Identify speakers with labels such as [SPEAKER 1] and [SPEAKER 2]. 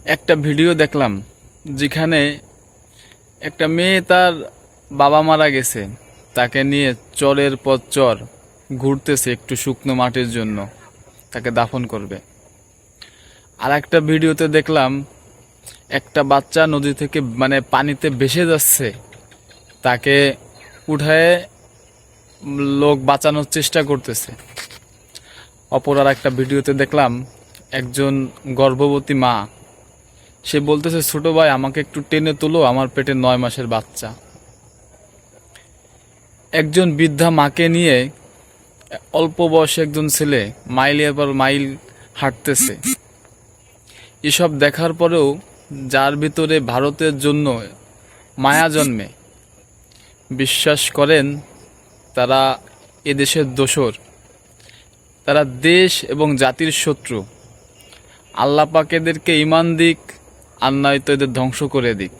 [SPEAKER 1] একটা ভিডিও দেখলাম যেখানে একটা মেয়ে তার বাবা মারা গেছে, তাকে নিয়ে চরের পর চর ঘুরতেছে একটু শুকনো মাটির জন্য, তাকে দাফন করবে। আর একটা ভিডিওতে দেখলাম একটা বাচ্চা নদী থেকে পানিতে ভেসে যাচ্ছে, তাকে উঠায় লোক বাঁচানোর চেষ্টা করতেছে। অপর আর একটা ভিডিওতে দেখলাম একজন গর্ভবতী মা, সে বলতেছে ছোট ভাই আমাকে একটু টেনে তোলো, আমার পেটে 9 মাসের বাচ্চা। একজন বৃদ্ধা মাকে নিয়ে অল্প বয়সী একজন ছেলে মাইলের পর মাইল হাঁটতেছে। এসব দেখার পরেও যার ভিতরে ভারতের জন্য মায়া জন্মে, বিশ্বাস করেন তারা এদেশের দোসর, তারা দেশ এবং জাতির শত্রু। আল্লাহ পাক এদেরকে ঈমান দিক, আর নয়তো এদের ধ্বংস করে দিক।